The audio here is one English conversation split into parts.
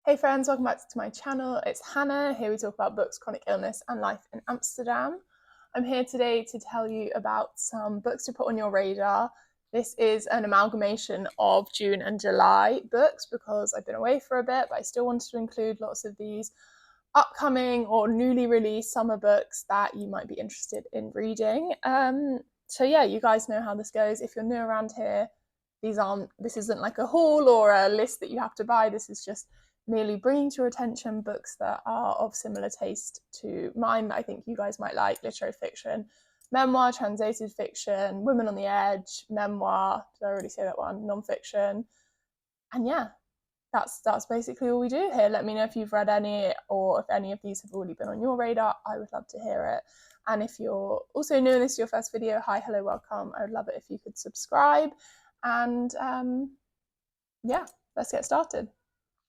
Hey friends, welcome back to my channel. It's Hannah. Here we talk about books, chronic illness, and life in Amsterdam. I'm here today to tell you about some books to put on your radar. This is an amalgamation of June and July books because I've been away for a bit, but I still wanted to include lots of these upcoming or newly released summer books that you might be interested in reading. So yeah, you guys know how this goes. If you're new around here, this isn't like a haul or a list that you have to buy. This is just merely bringing to your attention books that are of similar taste to mine that I think you guys might like: literary fiction, memoir, translated fiction, women on the edge, memoir. Did I already say that one? Non-fiction. And yeah, that's basically all we do here. Let me know if you've read any or if any of these have already been on your radar. I would love to hear it. And if you're also new and this is your first video, hi, hello, welcome. I would love it if you could subscribe. And yeah, let's get started.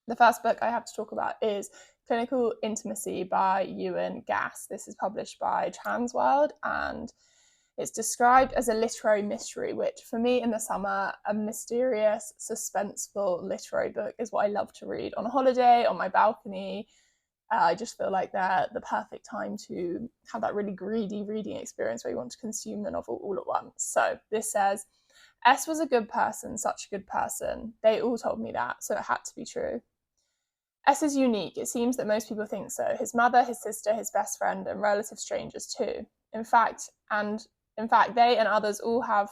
The first book I have to talk about is Clinical Intimacy by Ewan Gass. This is published by Transworld and it's described as a literary mystery, which for me in the summer, a mysterious, suspenseful literary book is what I love to read on a holiday, on my balcony. I just feel like they're the perfect time to have that really greedy reading experience where you want to consume the novel all at once. So this says, S was a good person, such a good person. They all told me that, so it had to be true. S is unique. It seems that most people think so. His mother, his sister, his best friend, and relative strangers too. In fact, they and others all have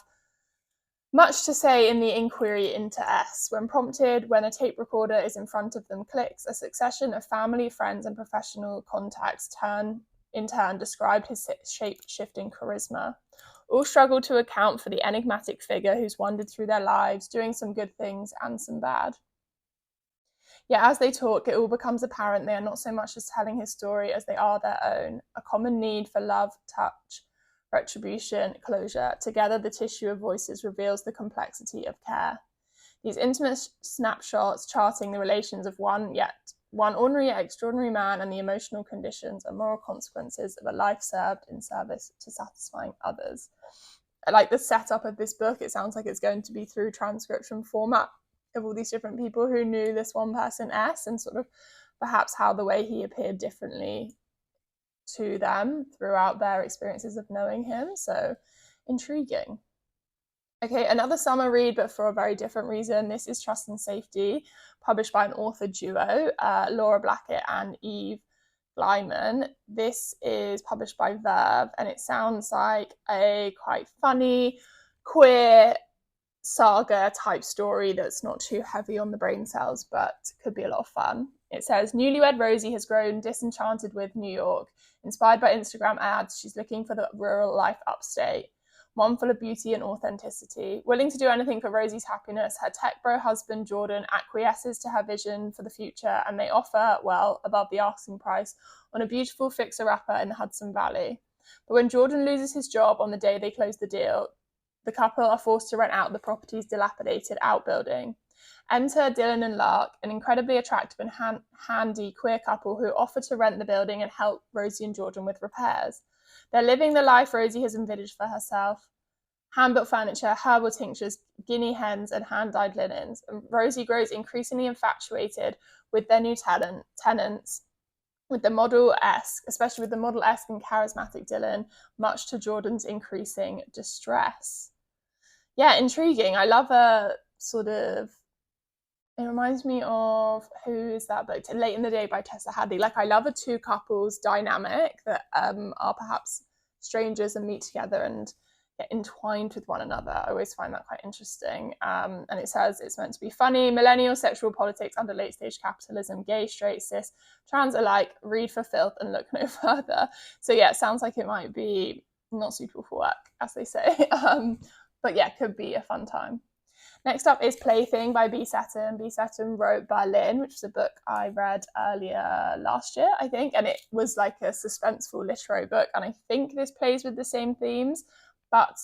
much to say in the inquiry into S. When prompted, when a tape recorder is in front of them, clicks, a succession of family, friends, and professional contacts in turn described his shape-shifting charisma. All struggle to account for the enigmatic figure who's wandered through their lives, doing some good things and some bad. Yet as they talk, it all becomes apparent they are not so much as telling his story as they are their own, a common need for love, touch, retribution, closure. Together, the tissue of voices reveals the complexity of care. These intimate snapshots charting the relations of one ordinary yet extraordinary man and the emotional conditions and moral consequences of a life served in service to satisfying others. I like the setup of this book. It sounds like it's going to be through transcription format of all these different people who knew this one person S, and sort of perhaps how the way he appeared differently to them throughout their experiences of knowing him. So intriguing. Okay, another summer read, but for a very different reason. This is Trust and Safety, published by an author duo, Laura Blackett and Eve Glyman. This is published by Verve, and it sounds like a quite funny, queer saga type story that's not too heavy on the brain cells, but could be a lot of fun. It says, newlywed Rosie has grown disenchanted with New York. Inspired by Instagram ads, she's looking for the rural life upstate, one full of beauty and authenticity. Willing to do anything for Rosie's happiness, her tech bro husband Jordan acquiesces to her vision for the future, and they offer, well, above the asking price, on a beautiful fixer-upper in the Hudson Valley. But when Jordan loses his job on the day they close the deal, the couple are forced to rent out the property's dilapidated outbuilding. Enter Dylan and Lark, an incredibly attractive and handy queer couple who offer to rent the building and help Rosie and Jordan with repairs. They're living the life Rosie has envisaged for herself. Hand-built furniture, herbal tinctures, guinea hens, and hand-dyed linens. And Rosie grows increasingly infatuated with their new tenants, with the Model-esque, especially with the Model-esque and charismatic Dylan, much to Jordan's increasing distress. Yeah, intriguing. I love a sort of, it reminds me of, who is that book? Late in the Day by Tessa Hadley. Like, I love a two couples dynamic that are perhaps strangers and meet together and get entwined with one another. I always find that quite interesting. And it says it's meant to be funny, millennial sexual politics under late stage capitalism, gay, straight, cis, trans alike, read for filth and look no further. So yeah, it sounds like it might be not suitable for work, as they say. But yeah, could be a fun time. Next up is Plaything by B. Seton. B. Seton wrote Berlin, which was a book I read earlier last year, I think, and it was like a suspenseful literary book, and I think this plays with the same themes, but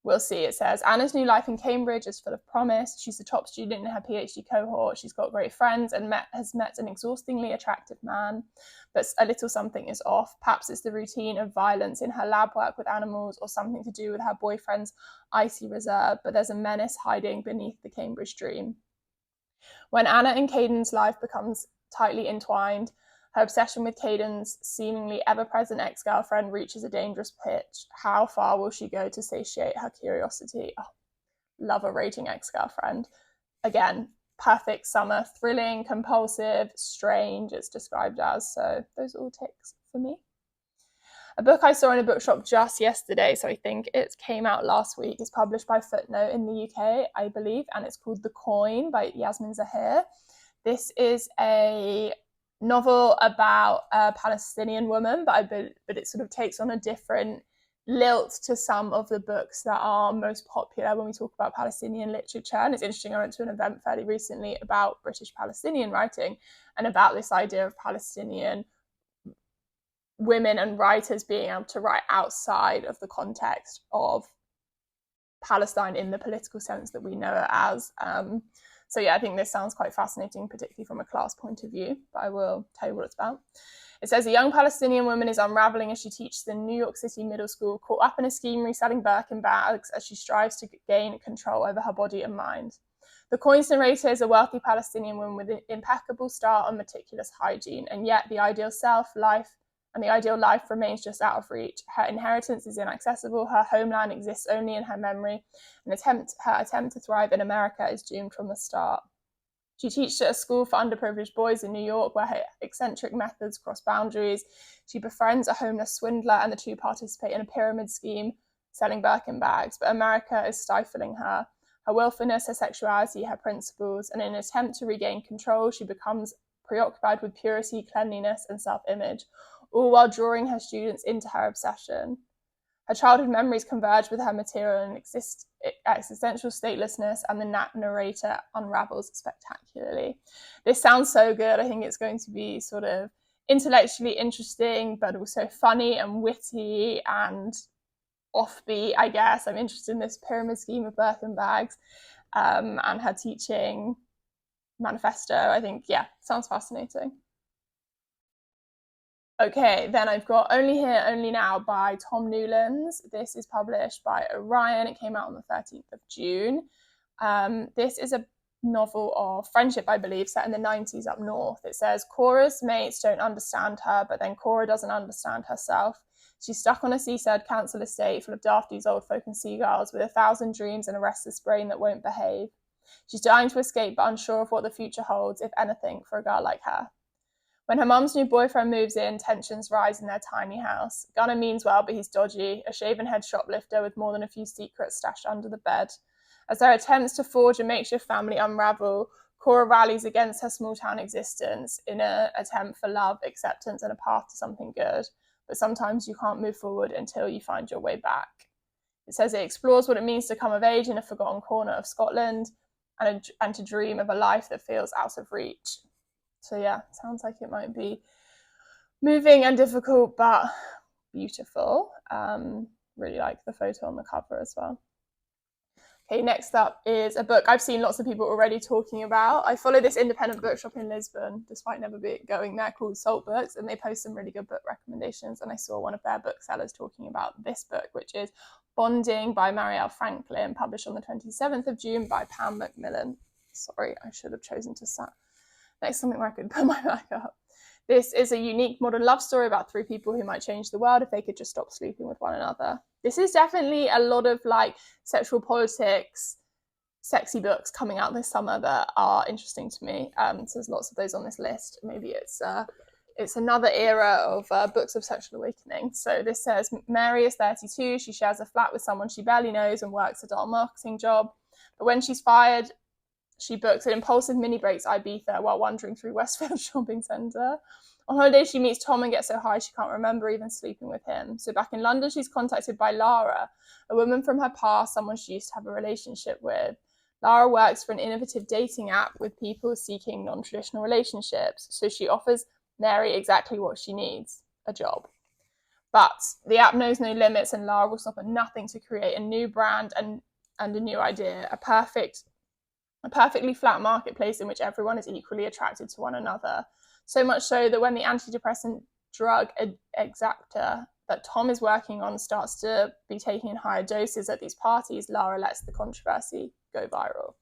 we'll see. It says, Anna's new life in Cambridge is full of promise. She's the top student in her PhD cohort. She's got great friends and has met an exhaustingly attractive man. But a little something is off. Perhaps it's the routine of violence in her lab work with animals or something to do with her boyfriend's icy reserve. But there's a menace hiding beneath the Cambridge dream. When Anna and Caden's life becomes tightly entwined, her obsession with Caden's seemingly ever-present ex-girlfriend reaches a dangerous pitch. How far will she go to satiate her curiosity? Oh, love a raging ex-girlfriend. Again, perfect summer, thrilling, compulsive, strange, it's described as. So those are all ticks for me. A book I saw in a bookshop just yesterday, so I think it came out last week, is published by Footnote in the UK, I believe, and it's called The Coin by Yasmin Zahir. This is a novel about a Palestinian woman, but it sort of takes on a different lilt to some of the books that are most popular when we talk about Palestinian literature. And it's interesting, I went to an event fairly recently about British Palestinian writing and about this idea of Palestinian women and writers being able to write outside of the context of Palestine in the political sense that we know it as. So yeah, I think this sounds quite fascinating, particularly from a class point of view, but I will tell you what it's about. It says a young Palestinian woman is unraveling as she teaches in New York City middle school, caught up in a scheme reselling Birkin bags as she strives to gain control over her body and mind. The Coin's narrator is a wealthy Palestinian woman with an impeccable style and meticulous hygiene, and yet the ideal life remains just out of reach. Her inheritance is inaccessible. Her homeland exists only in her memory. Her attempt to thrive in America is doomed from the start. She teaches at a school for underprivileged boys in New York, where her eccentric methods cross boundaries. She befriends a homeless swindler, and the two participate in a pyramid scheme selling Birkin bags. But America is stifling her. Her willfulness, her sexuality, her principles, and in an attempt to regain control, she becomes preoccupied with purity, cleanliness, and self-image, all while drawing her students into her obsession. Her childhood memories converge with her material and existential statelessness, and the narrator unravels spectacularly. This sounds so good. I think it's going to be sort of intellectually interesting, but also funny and witty and offbeat, I guess. I'm interested in this pyramid scheme of Birkin bags and her teaching manifesto. I think, yeah, sounds fascinating. Okay, then I've got Only Here, Only Now by Tom Newlands. This is published by Orion. It came out on the 13th of June. This is a novel of friendship, I believe, set in the 90s up north. It says, Cora's mates don't understand her, but then Cora doesn't understand herself. She's stuck on a seaside council estate full of dafties, old folk and seagulls with 1,000 dreams and a restless brain that won't behave. She's dying to escape, but unsure of what the future holds, if anything, for a girl like her. When her mum's new boyfriend moves in, tensions rise in their tiny house. Gunnar means well, but he's dodgy, a shaven-head shoplifter with more than a few secrets stashed under the bed. As their attempts to forge a makeshift family unravel, Cora rallies against her small-town existence in an attempt for love, acceptance, and a path to something good. But sometimes you can't move forward until you find your way back. It says it explores what it means to come of age in a forgotten corner of Scotland and to dream of a life that feels out of reach. So yeah, sounds like it might be moving and difficult, but beautiful. Really like the photo on the cover as well. Okay, next up is a book I've seen lots of people already talking about. I follow this independent bookshop in Lisbon, despite never going there, called Salt Books, and they post some really good book recommendations. And I saw one of their booksellers talking about this book, which is Bonding by Marielle Franklin, published on the 27th of June by Pam Macmillan. Sorry, I should have chosen to start next something where I could put my back up. This is a unique modern love story about three people who might change the world if they could just stop sleeping with one another. This is definitely a lot of like sexual politics, sexy books coming out this summer that are interesting to me. So there's lots of those on this list. Maybe it's another era of books of sexual awakening. So this says, Mary is 32. She shares a flat with someone she barely knows and works a dull marketing job. But when she's fired, she books an impulsive mini breaks Ibiza while wandering through Westfield Shopping Centre. On holiday, she meets Tom and gets so high she can't remember even sleeping with him. So back in London, she's contacted by Lara, a woman from her past, someone she used to have a relationship with. Lara works for an innovative dating app with people seeking non-traditional relationships. So she offers Mary exactly what she needs, a job. But the app knows no limits, and Lara will stop at nothing to create a new brand and a new idea, a perfectly flat marketplace in which everyone is equally attracted to one another. So much so that when the antidepressant drug Exacta that Tom is working on starts to be taken in higher doses at these parties, Lara lets the controversy go viral.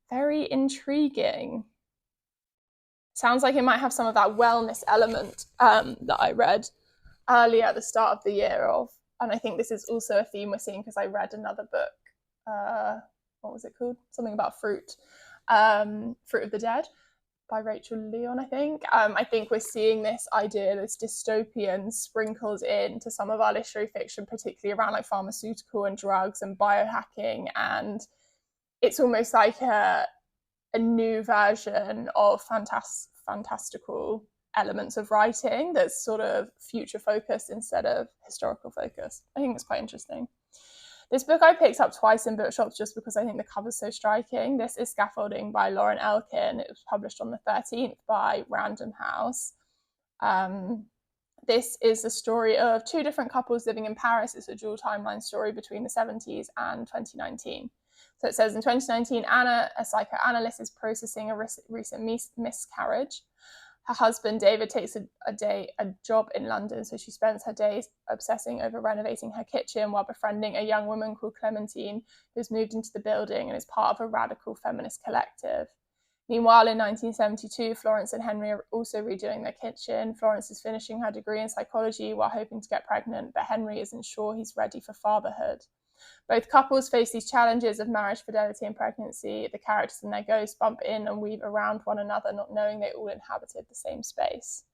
Very intriguing. Sounds like it might have some of that wellness element that I read earlier at the start of the year of. And I think this is also a theme we're seeing because I read another book. What was it called? Something about fruit. Fruit of the Dead by Rachel Leon, I think. I think we're seeing this idea, this dystopian sprinkled into some of our literary fiction, particularly around like pharmaceutical and drugs and biohacking. And it's almost like a new version of fantastical elements of writing that's sort of future focused instead of historical focused. I think it's quite interesting. This book I picked up twice in bookshops just because I think the cover's so striking. This is Scaffolding by Lauren Elkin. It was published on the 13th by Random House. This is the story of two different couples living in Paris. It's a dual timeline story between the 70s and 2019. So it says in 2019, Anna, a psychoanalyst, is processing a recent miscarriage. Her husband, David, takes a job in London, so she spends her days obsessing over renovating her kitchen while befriending a young woman called Clementine, who's moved into the building and is part of a radical feminist collective. Meanwhile, in 1972, Florence and Henry are also redoing their kitchen. Florence is finishing her degree in psychology while hoping to get pregnant, but Henry isn't sure he's ready for fatherhood. Both couples face these challenges of marriage, fidelity, and pregnancy. The characters and their ghosts bump in and weave around one another, not knowing they all inhabited the same space.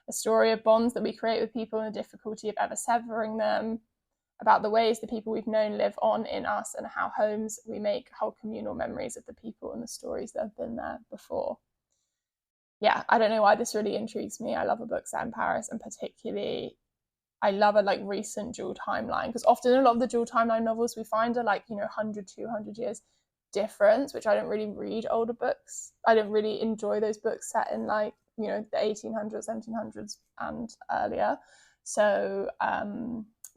A story of bonds that we create with people and the difficulty of ever severing them, about the ways the people we've known live on in us and how homes we make hold communal memories of the people and the stories that have been there before. Yeah, I don't know why this really intrigues me. I love a book set in Paris, and particularly I love a like recent dual timeline, because often a lot of the dual timeline novels we find are like, 100, 200 years difference, which I don't really read older books. I don't really enjoy those books set in like, the 1800s, 1700s and earlier. So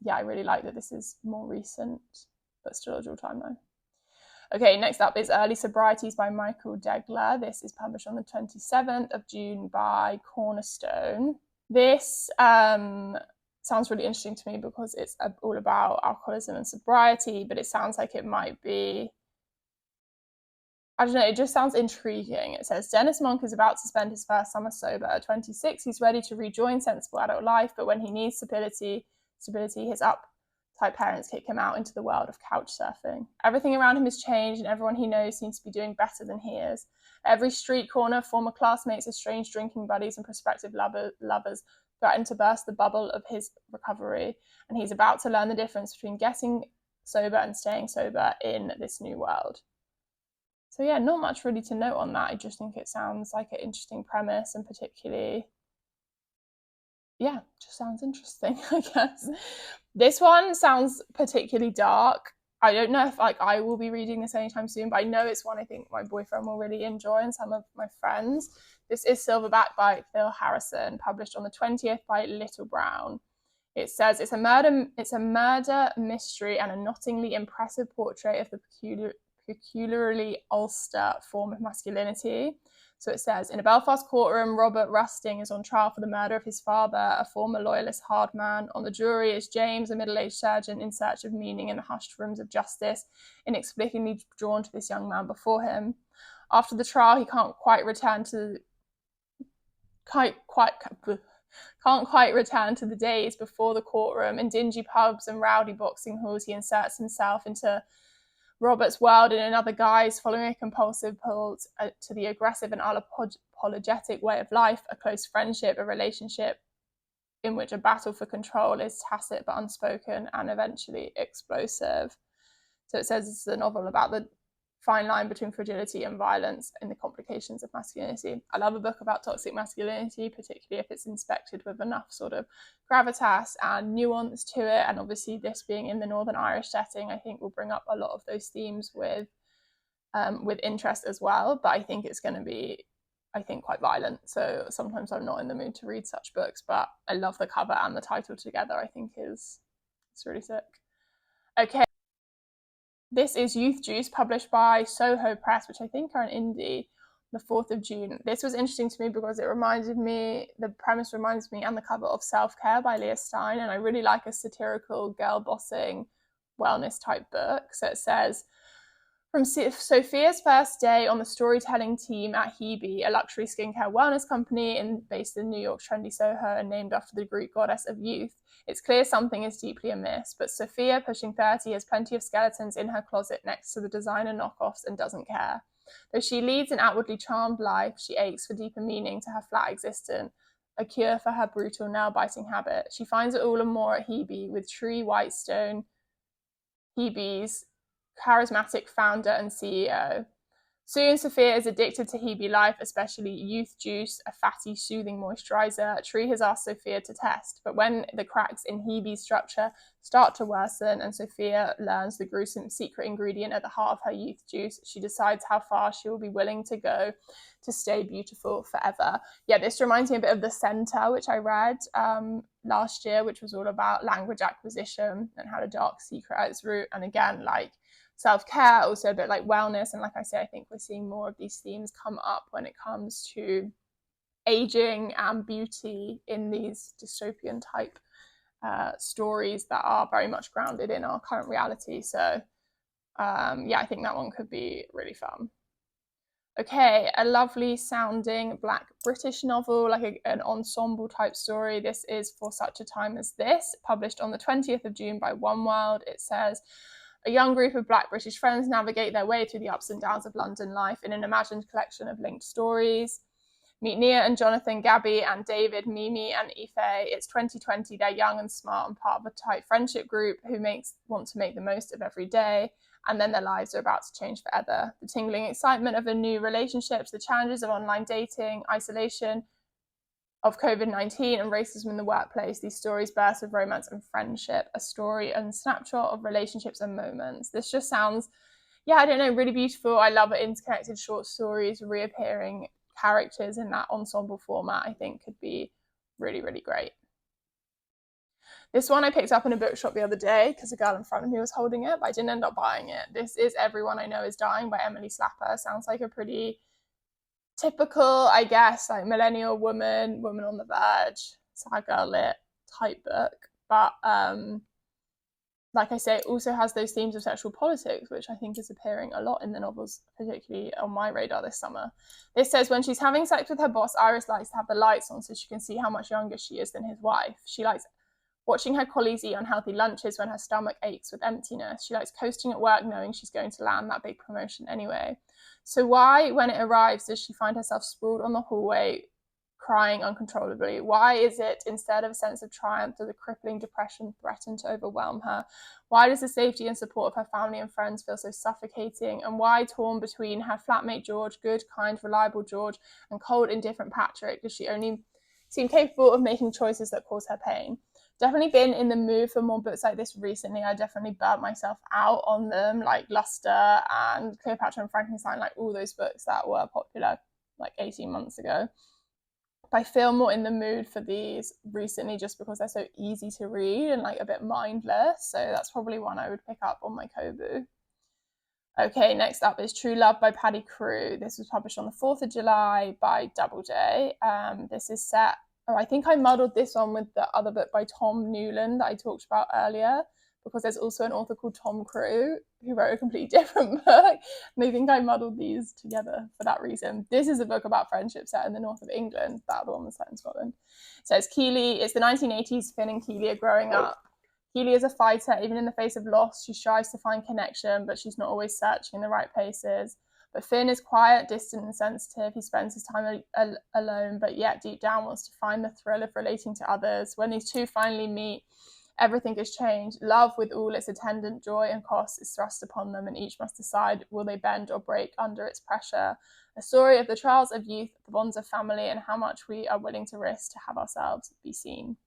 yeah, I really like that this is more recent, but still a dual timeline. Okay, next up is Early Sobrieties by Michael Degler. This is published on the 27th of June by Cornerstone. This sounds really interesting to me because it's all about alcoholism and sobriety, but it sounds like it might be, I don't know, it just sounds intriguing. It says, Dennis Monk is about to spend his first summer sober. At 26, he's ready to rejoin sensible adult life, but when he needs stability, his uptight parents kick him out into the world of couch surfing. Everything around him has changed, and everyone he knows seems to be doing better than he is. At every street corner, former classmates, estranged drinking buddies, and prospective lovers threatened to burst the bubble of his recovery, and he's about to learn the difference between getting sober and staying sober in this new world. So yeah, not much really to note on that. I just think it sounds like an interesting premise, and particularly, yeah, just sounds interesting, I guess. This one sounds particularly dark. I don't know if I will be reading this anytime soon, but I know it's one I think my boyfriend will really enjoy and some of my friends. This is Silverback by Phil Harrison, published on the 20th by Little Brown. It says it's a murder mystery and a nottingly impressive portrait of the peculiarly Ulster form of masculinity. So it says, in a Belfast courtroom, Robert Rusting is on trial for the murder of his father, a former loyalist hard man. On the jury is James, a middle-aged surgeon in search of meaning in the hushed rooms of justice, inexplicably drawn to this young man before him. After the trial, he can't quite return to the days before the courtroom. In dingy pubs and rowdy boxing halls, he inserts himself into Robert's world in another guise, following a compulsive pull to the aggressive and unapologetic way of life, a close friendship, a relationship in which a battle for control is tacit but unspoken and eventually explosive. So it says it's a novel about the fine line between fragility and violence and the complications of masculinity. I love a book about toxic masculinity, particularly if it's inspected with enough sort of gravitas and nuance to it. And obviously this being in the Northern Irish setting, I think will bring up a lot of those themes with interest as well. But I think it's going to be, quite violent. So sometimes I'm not in the mood to read such books, but I love the cover and the title together. I think it's really sick. Okay. This is Youth Juice, published by Soho Press, which I think are an indie, the 4th of June. This was interesting to me because the premise reminds me and the cover of Self-Care by Leah Stein, and I really like a satirical girl bossing wellness type book. So it says, From Sophia's first day on the storytelling team at Hebe, a luxury skincare wellness company based in New York's trendy Soho and named after the Greek goddess of youth, it's clear something is deeply amiss. But Sophia, pushing 30, has plenty of skeletons in her closet next to the designer knockoffs and doesn't care. Though she leads an outwardly charmed life, she aches for deeper meaning to her flat existence, a cure for her brutal nail-biting habit. She finds it all and more at Hebe, with Tree Whitestone, Hebe's charismatic founder and CEO. Soon, Sophia is addicted to Hebe Life, especially Youth Juice, a fatty, soothing moisturizer. Tree has asked Sophia to test, but when the cracks in Hebe's structure start to worsen and Sophia learns the gruesome secret ingredient at the heart of her Youth Juice, she decides how far she will be willing to go to stay beautiful forever. Yeah, this reminds me a bit of The Center, which I read last year, which was all about language acquisition and how a dark secret at its root. And again, like self-care, also a bit like wellness. And like I say, I think we're seeing more of these themes come up when it comes to aging and beauty in these dystopian type stories that are very much grounded in our current reality. So yeah, I think that one could be really fun. Okay, a lovely sounding Black British novel, like an ensemble type story. This is For Such a Time as This, published on the 20th of June by Unwelding. It says, a young group of Black British friends navigate their way through the ups and downs of London life in an imagined collection of linked stories. Meet Nia and Jonathan, Gabby and David, Mimi and Ife. It's 2020, they're young and smart and part of a tight friendship group who want to make the most of every day, and then their lives are about to change forever. The tingling excitement of a new relationships, the challenges of online dating, isolation, of COVID-19 and racism in the workplace, these stories burst with romance and friendship, a story and snapshot of relationships and moments. This just sounds, yeah, I don't know, really beautiful. I love it. Interconnected short stories, reappearing characters in that ensemble format, I think could be really, really great. This one I picked up in a bookshop the other day because a girl in front of me was holding it, but I didn't end up buying it. This is Everyone I Know Is Dying by Emily Slapper. Sounds like a pretty typical, I guess, like millennial woman on the verge, sad girl lit type book. But like I say, it also has those themes of sexual politics, which I think is appearing a lot in the novels, particularly on my radar this summer. This says, when she's having sex with her boss, Iris likes to have the lights on so she can see how much younger she is than his wife. She likes watching her colleagues eat unhealthy lunches when her stomach aches with emptiness. She likes coasting at work knowing she's going to land that big promotion anyway. So why, when it arrives, does she find herself sprawled on the hallway, crying uncontrollably? Why is it, instead of a sense of triumph, does a crippling depression threaten to overwhelm her? Why does the safety and support of her family and friends feel so suffocating? And why, torn between her flatmate George, good, kind, reliable George, and cold, indifferent Patrick, does she only seem capable of making choices that cause her pain? Definitely been in the mood for more books like this recently. I definitely burnt myself out on them, like Luster and Cleopatra and Frankenstein, like all those books that were popular like 18 months ago. But I feel more in the mood for these recently just because they're so easy to read and like a bit mindless. So that's probably one I would pick up on my Kobo. Okay, next up is True Love by Paddy Crew. This was published on the 4th of July by Doubleday. This is set, I think I muddled this one with the other book by Tom Newland that I talked about earlier, because there's also an author called Tom Crew who wrote a completely different book. And I think I muddled these together for that reason. This is a book about friendship set in the north of England. That other one was set in Scotland. It says Keely, it's the 1980s. Finn and Keely are growing up. Keely is a fighter. Even in the face of loss, she strives to find connection, but she's not always searching in the right places. But Finn is quiet, distant, and sensitive. He spends his time alone, but yet deep down wants to find the thrill of relating to others. When these two finally meet, everything has changed. Love, with all its attendant joy and cost, is thrust upon them, and each must decide, will they bend or break under its pressure? A story of the trials of youth, the bonds of family, and how much we are willing to risk to have ourselves be seen.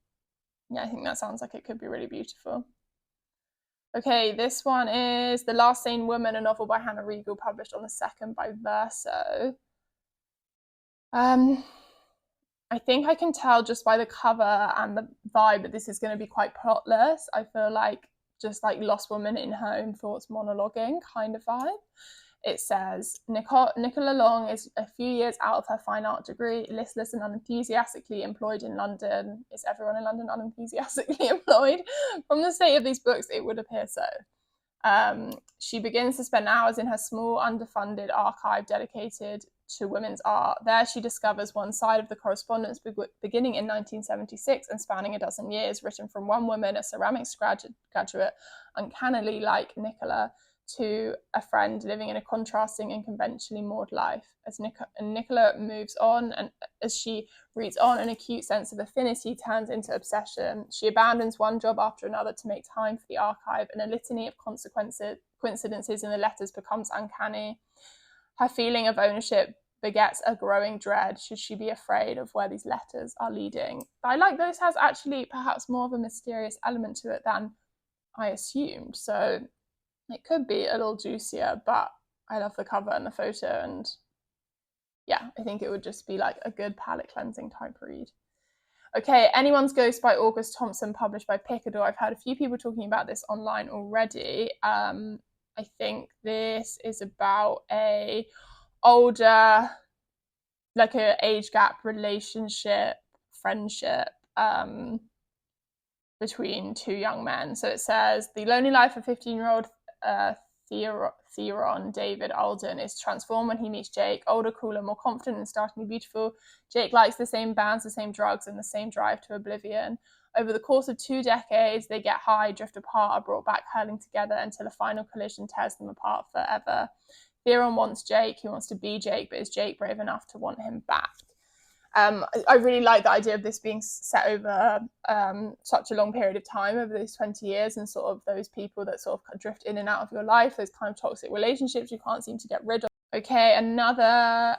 Yeah, I think that sounds like it could be really beautiful. Okay, this one is The Last Sane Woman, a novel by Hannah Riegel, published on the 2nd by Verso. I think I can tell just by the cover and the vibe that this is going to be quite plotless. I feel like just like Lost Woman in her own thoughts monologuing kind of vibe. It says, Nicola Long is a few years out of her fine art degree, listless and unenthusiastically employed in London. Is everyone in London unenthusiastically employed? From the state of these books, it would appear so. She begins to spend hours in her small, underfunded archive dedicated to women's art. There she discovers one side of the correspondence beginning in 1976 and spanning a dozen years, written from one woman, a ceramics graduate, uncannily like Nicola, to a friend living in a contrasting and conventionally moored life. As Nicola moves on, and as she reads on, an acute sense of affinity turns into obsession. She abandons one job after another to make time for the archive, and a litany of coincidences in the letters becomes uncanny. Her feeling of ownership begets a growing dread. Should she be afraid of where these letters are leading? I like this has actually perhaps more of a mysterious element to it than I assumed. So it could be a little juicier, but I love the cover and the photo, and yeah, I think it would just be like a good palate cleansing type read. Okay, Anyone's Ghost by August Thompson, published by Picador. I've heard a few people talking about this online already. I think this is about a older, like a age gap relationship, friendship between two young men. So it says, the lonely life of 15-year-old Theron David Alden is transformed when he meets Jake, older, cooler, more confident, and startlingly beautiful. Jake likes the same bands, the same drugs, and the same drive to oblivion. Over the course of 2 decades, they get high, drift apart, are brought back hurling together until a final collision tears them apart forever. Theron wants Jake, he wants to be Jake, but is Jake brave enough to want him back? I really like the idea of this being set over such a long period of time, over those 20 years, and sort of those people that sort of drift in and out of your life, those kind of toxic relationships you can't seem to get rid of. Okay, another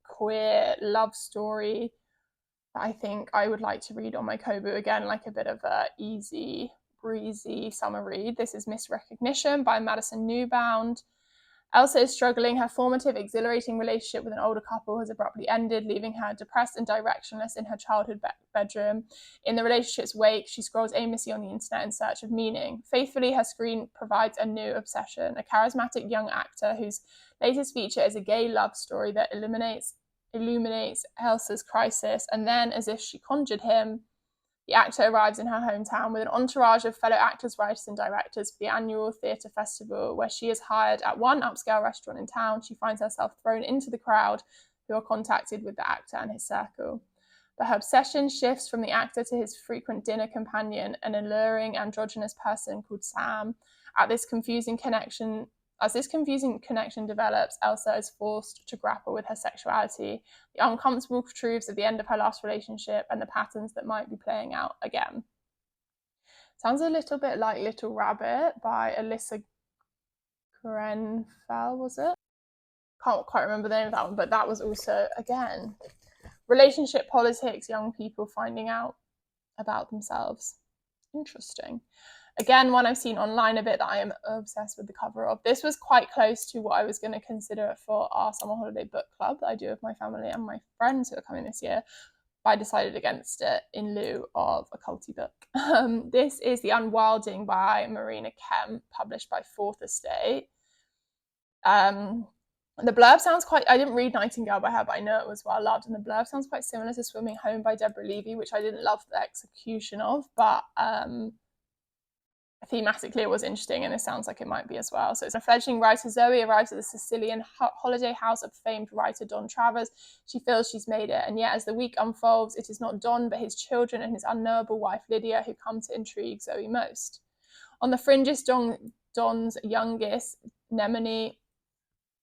queer love story that I think I would like to read on my Kobo, again, like a bit of a easy, breezy summer read. This is Misrecognition by Madison Newbound. Elsa is struggling. Her formative, exhilarating relationship with an older couple has abruptly ended, leaving her depressed and directionless in her childhood bedroom. In the relationship's wake, she scrolls aimlessly on the internet in search of meaning. Faithfully, her screen provides a new obsession, a charismatic young actor whose latest feature is a gay love story that illuminates Elsa's crisis, and then, as if she conjured him, the actor arrives in her hometown with an entourage of fellow actors, writers, and directors for the annual theatre festival, where she is hired at one upscale restaurant in town. She finds herself thrown into the crowd who are contacted with the actor and his circle. But her obsession shifts from the actor to his frequent dinner companion, an alluring androgynous person called Sam. As this confusing connection develops, Elsa is forced to grapple with her sexuality, the uncomfortable truths of the end of her last relationship, and the patterns that might be playing out again. Sounds a little bit like Little Rabbit by Alyssa Grenfell, was it? Can't quite remember the name of that one, but that was also, again, relationship politics, young people finding out about themselves. Interesting. Again, one I've seen online a bit that I am obsessed with the cover of. This was quite close to what I was going to consider for our summer holiday book club that I do with my family and my friends who are coming this year. But I decided against it in lieu of a culty book. This is The Unwelding by Marina Kemp, published by Fourth Estate. The blurb sounds quite, I didn't read Nightingale by her, but I know it was well loved, and the blurb sounds quite similar to Swimming Home by Deborah Levy, which I didn't love the execution of, but thematically it was interesting, and it sounds like it might be as well. So it's a fledgling writer, Zoe, arrives at the Sicilian holiday house of famed writer Don Travers. She feels she's made it, and yet as the week unfolds, it is not Don, but his children and his unknowable wife Lydia who come to intrigue Zoe most. On the fringes, Don's youngest, Nemone,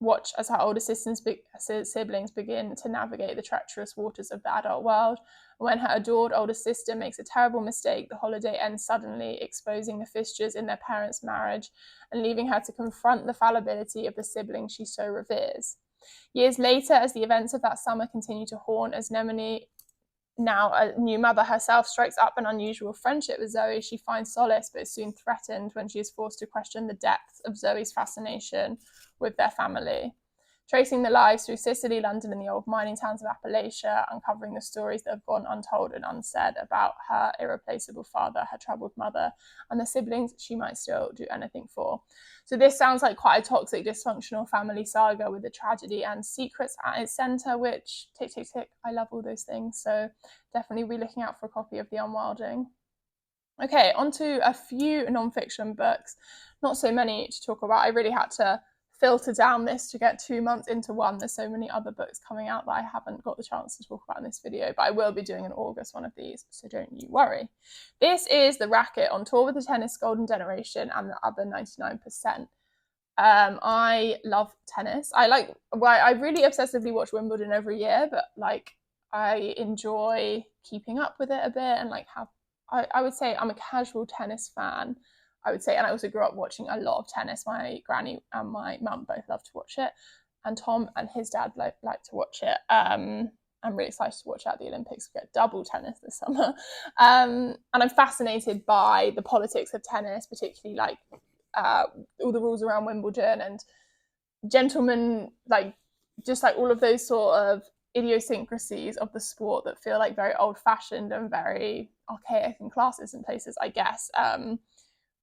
watch as her older siblings begin to navigate the treacherous waters of the adult world. When her adored older sister makes a terrible mistake, the holiday ends suddenly, exposing the fissures in their parents' marriage and leaving her to confront the fallibility of the sibling she so reveres. Years later, as the events of that summer continue to haunt, as Nemone, now a new mother herself, strikes up an unusual friendship with Zoe, she finds solace but is soon threatened when she is forced to question the depth of Zoe's fascination with their family. Tracing the lives through Sicily, London, and the old mining towns of Appalachia, uncovering the stories that have gone untold and unsaid about her irreplaceable father, her troubled mother, and the siblings she might still do anything for. So this sounds like quite a toxic, dysfunctional family saga with the tragedy and secrets at its centre, which, tick, tick, tick, I love all those things. So definitely be looking out for a copy of The Unwelding. Okay, on to a few non-fiction books. Not so many to talk about. I really had to filter down this to get 2 months into one. There's so many other books coming out that I haven't got the chance to talk about in this video, but I will be doing an August one of these, so don't you worry. This is The Racket, on tour with the tennis golden generation and the other 99%. I love tennis. I really obsessively watch Wimbledon every year, but like I enjoy keeping up with it a bit and like have I would say I'm a casual tennis fan. I would say, and I also grew up watching a lot of tennis. My granny and my mum both love to watch it, and Tom and his dad like to watch it. I'm really excited to watch it at the Olympics. We get double tennis this summer, and I'm fascinated by the politics of tennis, particularly like all the rules around Wimbledon and gentlemen, like just like all of those sort of idiosyncrasies of the sport that feel like very old-fashioned and very archaic in classes and places, I guess.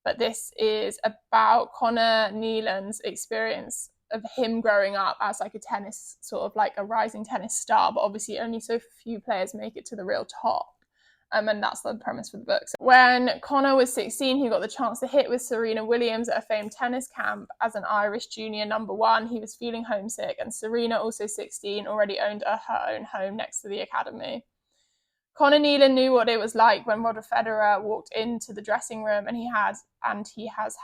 But this is about Connor Nealon's experience of him growing up as like a tennis, sort of like a rising tennis star, but obviously only so few players make it to the real top. And that's the premise for the book. So when Connor was 16, he got the chance to hit with Serena Williams at a famed tennis camp as an Irish junior #1. He was feeling homesick, and Serena, also 16, already owned her own home next to the academy. Connor Nealon knew what it was like when Roger Federer walked into the dressing room, and he has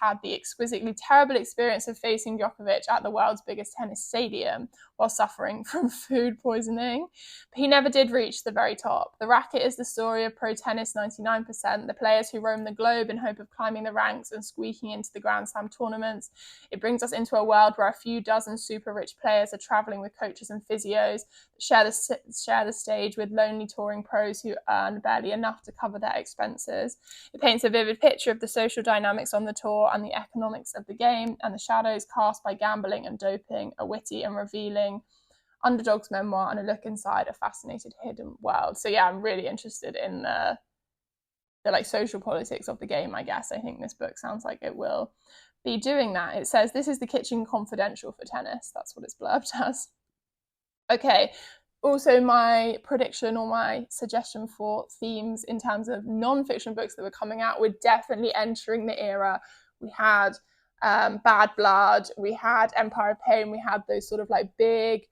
had the exquisitely terrible experience of facing Djokovic at the world's biggest tennis stadium while suffering from food poisoning. But he never did reach the very top. The Racket is the story of pro tennis 99%, the players who roam the globe in hope of climbing the ranks and squeaking into the Grand Slam tournaments. It brings us into a world where a few dozen super rich players are traveling with coaches and physios, share the stage with lonely touring pros who earn barely enough to cover their expenses. It paints a vivid picture of the social dynamics on the tour and the economics of the game, and the shadows cast by gambling and doping, a witty and revealing underdog's memoir, and a look inside a fascinated hidden world. So yeah, I'm really interested in the like social politics of the game, I guess. I think this book sounds like it will be doing that. It says, this is the kitchen confidential for tennis. That's what it's blurbed as. Okay, also my prediction or my suggestion for themes in terms of non-fiction books that were coming out, we're definitely entering the era. We had Bad Blood, we had Empire of Pain, we had those sort of like big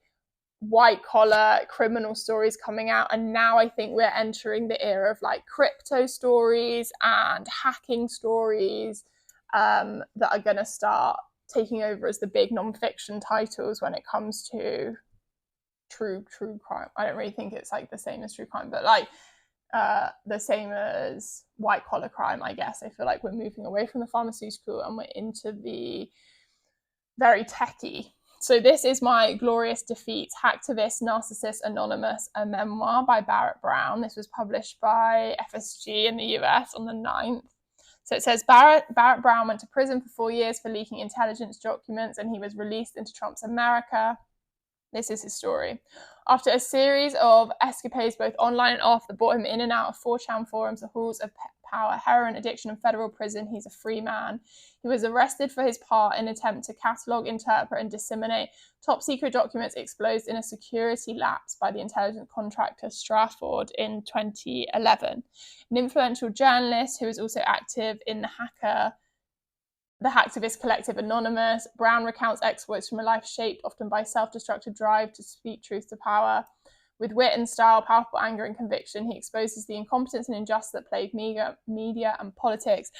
white collar criminal stories coming out, and now I think we're entering the era of like crypto stories and hacking stories that are going to start taking over as the big non-fiction titles when it comes to true crime. I don't really think it's like the same as true crime, but like the same as white collar crime, I guess. I feel like we're moving away from the pharmaceutical and we're into the very techie. So this is My Glorious Defeat, Hacktivist Narcissist Anonymous, a memoir by Barrett Brown. This was published by FSG in the US on the 9th. So it says Barrett Brown went to prison for 4 years for leaking intelligence documents, and he was released into Trump's America. This is his story. After a series of escapades, both online and off, that brought him in and out of 4chan forums, the halls of power, heroin addiction, and federal prison, he's a free man. He was arrested for his part in an attempt to catalogue, interpret, and disseminate top-secret documents exposed in a security lapse by the intelligence contractor Stratford in 2011. An influential journalist who was also active in the hacktivist collective Anonymous, Brown recounts exploits from a life shaped often by self-destructive drive to speak truth to power. With wit and style, powerful anger and conviction, he exposes the incompetence and injustice that plague media and politics,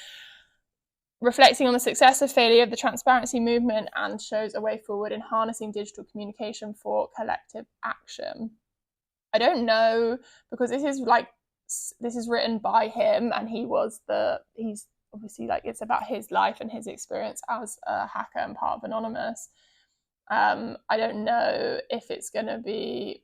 reflecting on the success or failure of the transparency movement, and shows a way forward in harnessing digital communication for collective action. I don't know, because this is written by him, and he's obviously like it's about his life and his experience as a hacker and part of Anonymous. I don't know if it's going to be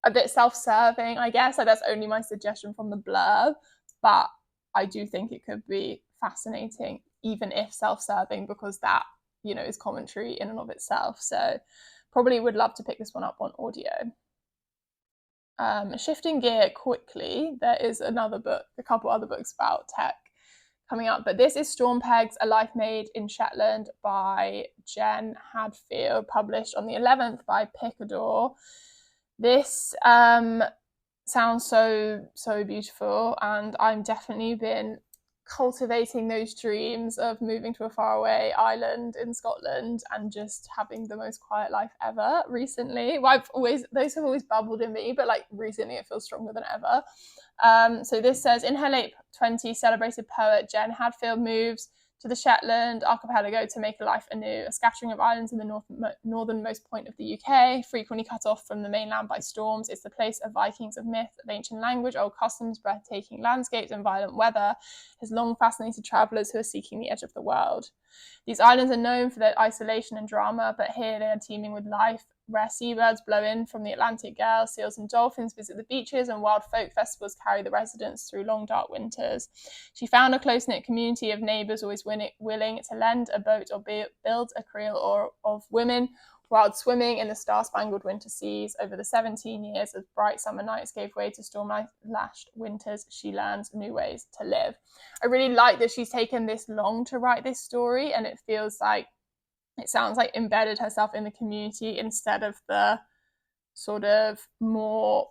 a bit self-serving, I guess. Like, that's only my suggestion from the blurb, but I do think it could be fascinating, even if self-serving, because that, you know, is commentary in and of itself. So probably would love to pick this one up on audio. Shifting gear quickly, there is a couple other books about tech coming up, but this is Storm Pegs, A Life Made in Shetland by Jen Hadfield, published on the 11th by Picador. This sounds so beautiful, and I'm definitely been cultivating those dreams of moving to a faraway island in Scotland and just having the most quiet life ever recently. Well, those have always bubbled in me, but like recently it feels stronger than ever. So this says, in her late 20s, celebrated poet Jen Hadfield moves to the Shetland archipelago to make a life anew, a scattering of islands in the northernmost point of the UK, frequently cut off from the mainland by storms. It's the place of Vikings, of myth, of ancient language, old customs, breathtaking landscapes, and violent weather has long fascinated travellers who are seeking the edge of the world. These islands are known for their isolation and drama, but here they are teeming with life. Rare seabirds blow in from the Atlantic Gale, seals and dolphins visit the beaches, and wild folk festivals carry the residents through long, dark winters. She found a close-knit community of neighbours always willing to lend a boat or build a creel of women wild swimming in the star-spangled winter seas. Over the 17 years as bright summer nights gave way to storm-lashed winters, she learns new ways to live. I really like that she's taken this long to write this story, and it sounds like embedded herself in the community instead of the sort of more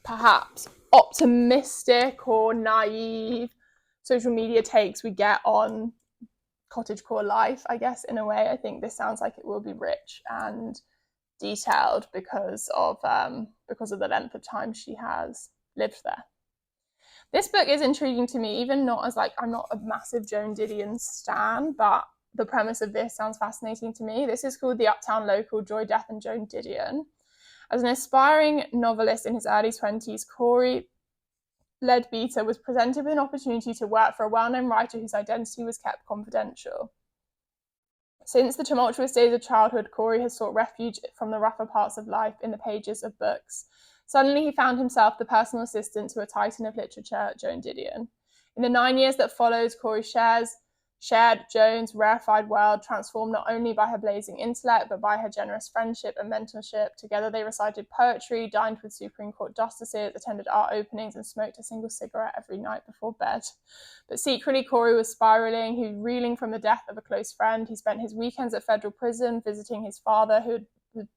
perhaps optimistic or naive social media takes we get on cottagecore life, I guess, in a way. I think this sounds like it will be rich and detailed because of the length of time she has lived there. This book is intriguing to me, even not as I'm not a massive Joan Didion stan, but the premise of this sounds fascinating to me. This is called The Uptown Local, Joy, Death and Joan Didion. As an aspiring novelist in his early 20s, Corey Leadbeater was presented with an opportunity to work for a well-known writer whose identity was kept confidential. Since the tumultuous days of childhood, Corey has sought refuge from the rougher parts of life in the pages of books. Suddenly, he found himself the personal assistant to a titan of literature, Joan Didion. In the 9 years that followed, Corey shared Joan's rarefied world, transformed not only by her blazing intellect, but by her generous friendship and mentorship. Together they recited poetry, dined with Supreme Court justices, attended art openings, and smoked a single cigarette every night before bed. But secretly, Corey was spiraling. He was reeling from the death of a close friend. He spent his weekends at federal prison, visiting his father, who had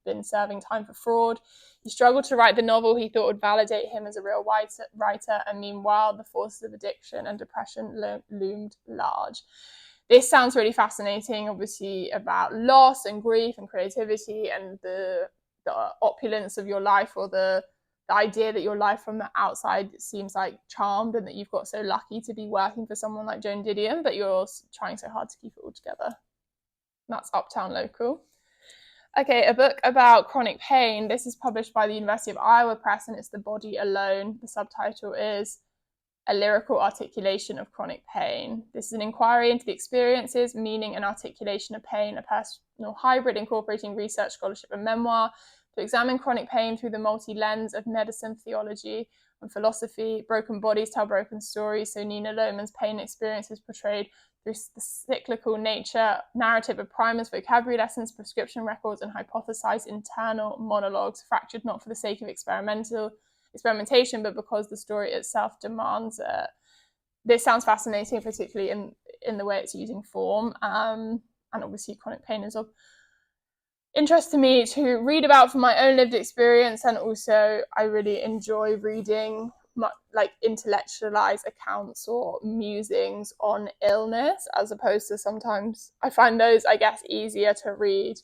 been serving time for fraud. He struggled to write the novel he thought would validate him as a real writer, and meanwhile, the forces of addiction and depression loomed large. This sounds really fascinating, obviously, about loss and grief and creativity and the opulence of your life, or the idea that your life from the outside seems like charmed and that you've got so lucky to be working for someone like Joan Didion, but you're trying so hard to keep it all together. That's Uptown Local. Okay, a book about chronic pain. This is published by the University of Iowa Press, and it's The Body Alone. The subtitle is A Lyrical Articulation of Chronic Pain. This is an inquiry into the experiences, meaning, and articulation of pain, a personal hybrid incorporating research, scholarship, and memoir, to examine chronic pain through the multi-lens of medicine, theology, and philosophy. Broken bodies tell broken stories, so Nina Lohman's pain experience is portrayed through the cyclical narrative of primers, vocabulary lessons, prescription records, and hypothesized internal monologues, fractured not for the sake of experimentation, but because the story itself demands it. This sounds fascinating, particularly in the way it's using form, and obviously chronic pain is of interest to me to read about from my own lived experience, and also I really enjoy reading intellectualized accounts or musings on illness, as opposed to sometimes I find those, I guess, easier to read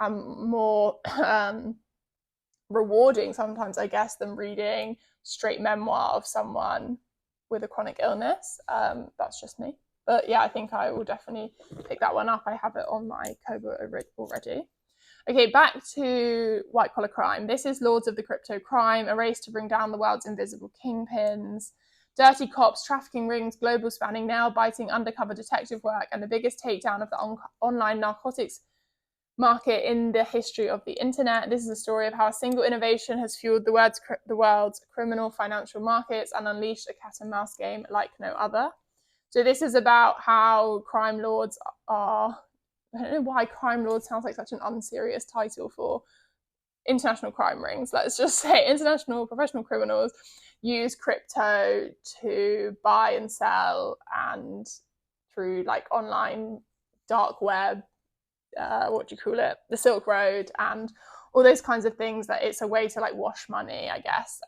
and more rewarding sometimes, I guess, than reading straight memoir of someone with a chronic illness. That's just me. But yeah, I think I will definitely pick that one up. I have it on my Kobo already. Okay, back to white collar crime. This is Lords of the Crypto Crime, a race to bring down the world's invisible kingpins. Dirty cops, trafficking rings, global spanning, nail-biting undercover detective work, and the biggest takedown of the online narcotics market in the history of the internet. This is a story of how a single innovation has fueled the world's criminal financial markets and unleashed a cat and mouse game like no other. So this is about how crime lords are... I don't know why crime lord sounds like such an unserious title for international crime rings. Let's just say international professional criminals use crypto to buy and sell, and through online dark web, the Silk Road and all those kinds of things, that it's a way to wash money, I guess.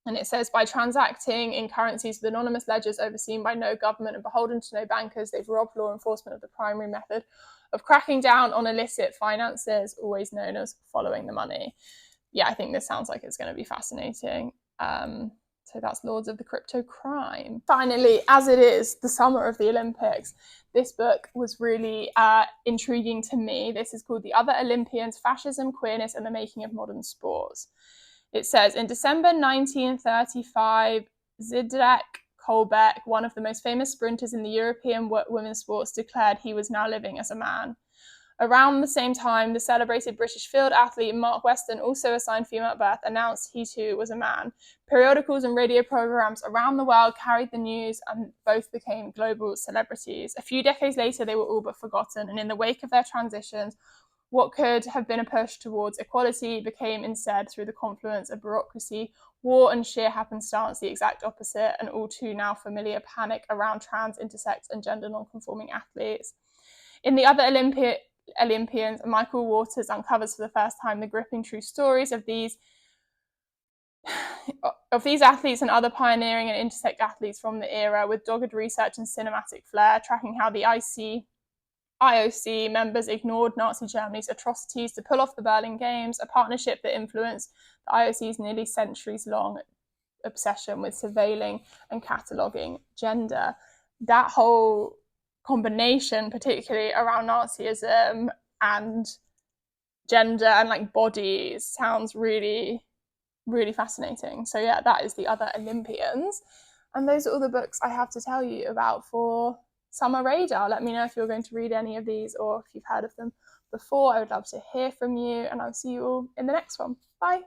And it says, by transacting in currencies with anonymous ledgers overseen by no government and beholden to no bankers, they've robbed law enforcement of the primary method of cracking down on illicit finances, always known as following the money. Yeah, I think this sounds like it's going to be fascinating. So that's Lords of the Crypto Crime. Finally, as it is the summer of the Olympics, this book was really intriguing to me. This is called The Other Olympians, Fascism, Queerness and the Making of Modern Sports. It says, in December 1935, Zdeněk Kolbeck, one of the most famous sprinters in the European women's sports, declared he was now living as a man. Around the same time, the celebrated British field athlete Mark Weston, also assigned female at birth, announced he too was a man. Periodicals and radio programs around the world carried the news and both became global celebrities. A few decades later, they were all but forgotten, and in the wake of their transitions, what could have been a push towards equality became instead, through the confluence of bureaucracy, war and sheer happenstance, the exact opposite, and all too now familiar panic around trans, intersex and gender non-conforming athletes. In The Other Olympians, Michael Waters uncovers for the first time the gripping true stories of these athletes and other pioneering and intersex athletes from the era, with dogged research and cinematic flair, tracking how the IOC members ignored Nazi Germany's atrocities to pull off the Berlin Games, a partnership that influenced the IOC's nearly centuries-long obsession with surveilling and cataloguing gender. That whole combination, particularly around Nazism and gender and like bodies, sounds really, really fascinating. So yeah, that is The Other Olympians. And those are all the books I have to tell you about for Summer Radar. Let me know if you're going to read any of these or if you've heard of them before. I would love to hear from you, and I'll see you all in the next one. Bye.